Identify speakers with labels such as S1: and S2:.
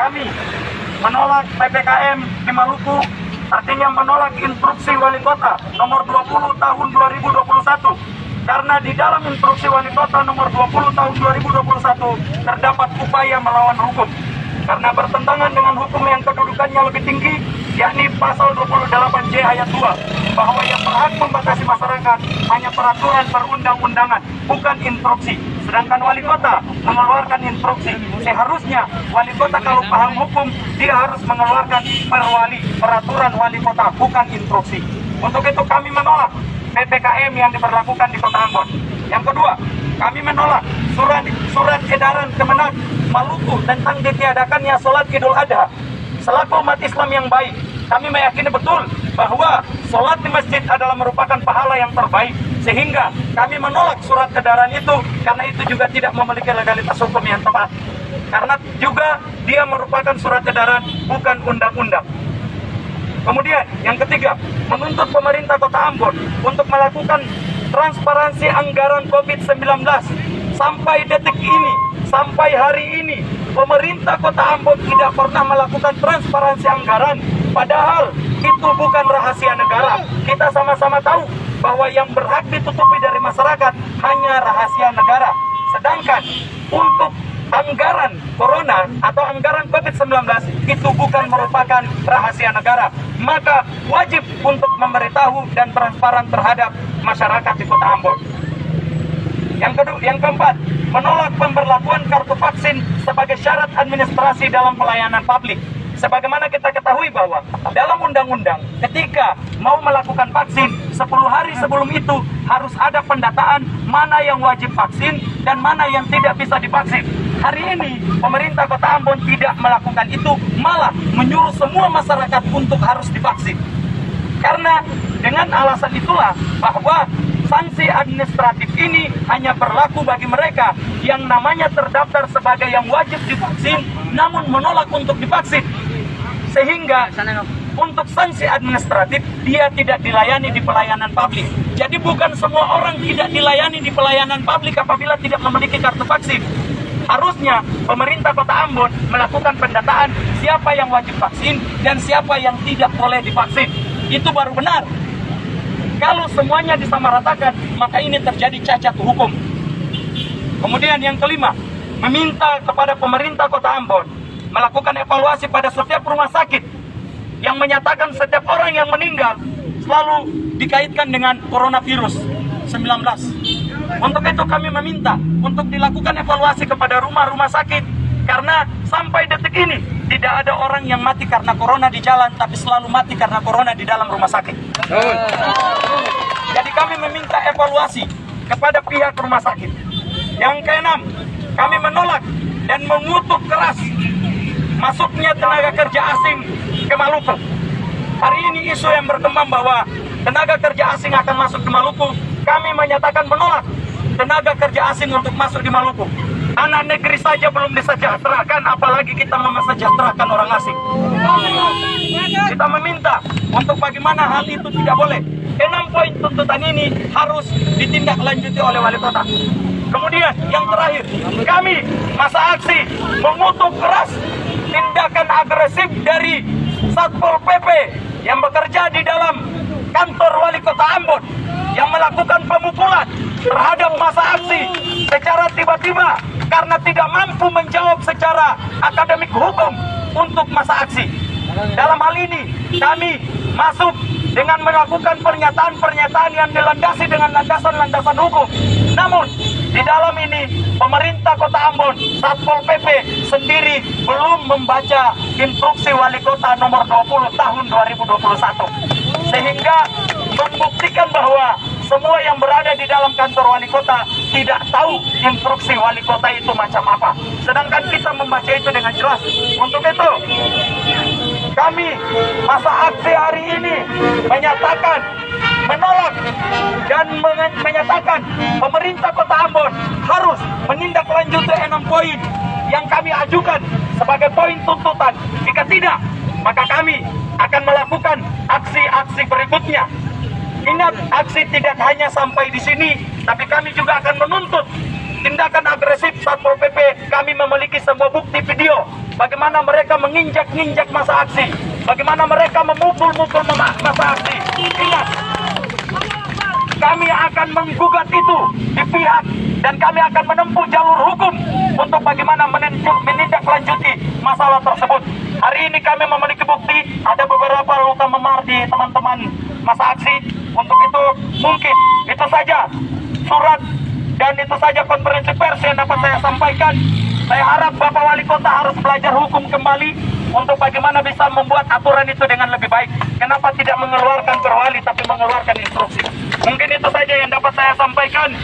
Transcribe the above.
S1: kami menolak PPKM di Maluku, artinya menolak instruksi wali kota nomor 20 tahun 2021. Karena di dalam instruksi wali kota nomor 20 tahun 2021 terdapat upaya melawan hukum. Karena bertentangan dengan hukum yang kedudukannya lebih tinggi, yakni pasal 28J ayat 2, bahwa yang berhak membatasi masyarakat hanya peraturan perundang-undangan, bukan instruksi. Sedangkan wali kota mengeluarkan instruksi. Seharusnya wali kota kalau paham hukum, dia harus mengeluarkan peraturan wali kota, bukan instruksi. Untuk itu kami menolak PPKM yang diberlakukan di Kota Ambon. Yang kedua, kami menolak surat edaran Kemenak Maluku tentang ditiadakannya sholat Idul Adha. Selaku umat Islam yang baik, kami meyakini betul bahwa sholat di masjid adalah merupakan pahala yang terbaik. Sehingga kami menolak surat edaran itu, karena itu juga tidak memiliki legalitas hukum yang tepat. Karena juga dia merupakan surat edaran, bukan undang-undang. Kemudian yang ketiga, menuntut pemerintah Kota Ambon untuk melakukan transparansi anggaran COVID-19. Sampai detik ini, sampai hari ini, pemerintah Kota Ambon tidak pernah melakukan transparansi anggaran. Padahal itu bukan rahasia negara. Kita sama-sama tahu bahwa yang berhak ditutupi dari masyarakat hanya rahasia negara. Sedangkan untuk anggaran corona atau anggaran COVID-19 itu bukan merupakan rahasia negara. Maka wajib untuk memberitahu dan transparan terhadap masyarakat di Kota Ambon. Yang keempat, menolak pemberlakuan kartu vaksin sebagai syarat administrasi dalam pelayanan publik. Sebagaimana kita ketahui bahwa dalam undang-undang ketika mau melakukan vaksin 10 hari sebelum itu harus ada pendataan mana yang wajib vaksin dan mana yang tidak bisa divaksin. Hari ini pemerintah Kota Ambon tidak melakukan itu, malah menyuruh semua masyarakat untuk harus divaksin. Karena dengan alasan itulah bahwa sanksi administratif ini hanya berlaku bagi mereka yang namanya terdaftar sebagai yang wajib divaksin namun menolak untuk divaksin. Sehingga untuk sanksi administratif dia tidak dilayani di pelayanan publik. Jadi bukan semua orang tidak dilayani di pelayanan publik apabila tidak memiliki kartu vaksin. Harusnya pemerintah Kota Ambon melakukan pendataan siapa yang wajib vaksin dan siapa yang tidak boleh divaksin. Itu baru benar. Kalau semuanya disamaratakan, maka ini terjadi cacat hukum. Kemudian yang kelima, meminta kepada pemerintah Kota Ambon melakukan evaluasi pada setiap rumah sakit yang menyatakan setiap orang yang meninggal selalu dikaitkan dengan coronavirus 19. Untuk itu kami meminta untuk dilakukan evaluasi kepada rumah-rumah sakit, karena sampai detik ini tidak ada orang yang mati karena corona di jalan, tapi selalu mati karena corona di dalam rumah sakit. Jadi kami meminta evaluasi kepada pihak rumah sakit. Yang keenam, kami menolak dan mengutuk keras masuknya tenaga kerja asing ke Maluku. Hari ini isu yang berkembang bahwa tenaga kerja asing akan masuk ke Maluku. Kami menyatakan menolak tenaga kerja asing untuk masuk di Maluku. Anak negeri saja belum disejahterakan, apalagi kita mesejahterakan orang asing. Kita meminta untuk bagaimana hal itu tidak boleh. 6 poin tuntutan ini harus ditindaklanjuti oleh wali kota. Kemudian yang terakhir, kami masa aksi mengutuk keras tindakan agresif dari Satpol PP yang bekerja di dalam kantor wali kota Ambon yang melakukan pemukulan terhadap masa aksi secara tiba-tiba karena tidak mampu menjawab secara akademik hukum untuk masa aksi. Dalam hal ini kami masuk dengan melakukan pernyataan-pernyataan yang dilandasi dengan landasan-landasan hukum. Namun di dalam ini pemerintah Kota Ambon, Satpol PP sendiri belum membaca instruksi wali kota nomor 20 tahun 2021. Sehingga membuktikan bahwa semua yang berada di dalam kantor wali kota tidak tahu instruksi wali kota itu macam apa. Sedangkan kita membaca itu dengan jelas. Untuk itu kami masa aksi hari ini menyatakan menolak dan menyatakan pemerintah Kota Ambon harus menindaklanjuti 6 poin yang kami ajukan sebagai poin tuntutan. Jika tidak, maka kami akan melakukan aksi-aksi berikutnya. Ingat, aksi tidak hanya sampai di sini, tapi kami juga akan menuntut tindakan agresif Satpol PP. Kami memiliki semua bukti video bagaimana mereka menginjak-injak masa aksi, bagaimana mereka memukul-mukul masa aksi. Ingat, kami akan menggugat itu di pihak dan kami akan menempuh jalur hukum untuk bagaimana menindaklanjuti masalah tersebut. Hari ini kami memiliki bukti ada beberapa luka memar di teman-teman masa aksi. Untuk itu mungkin itu saja surat dan itu saja konferensi pers yang dapat saya sampaikan. Saya harap Bapak Wali Kota harus belajar hukum kembali untuk bagaimana bisa membuat aturan itu dengan lebih baik. Kenapa tidak mengeluarkan perwali tapi mengeluarkan instruksi? Mungkin itu saja yang dapat saya sampaikan.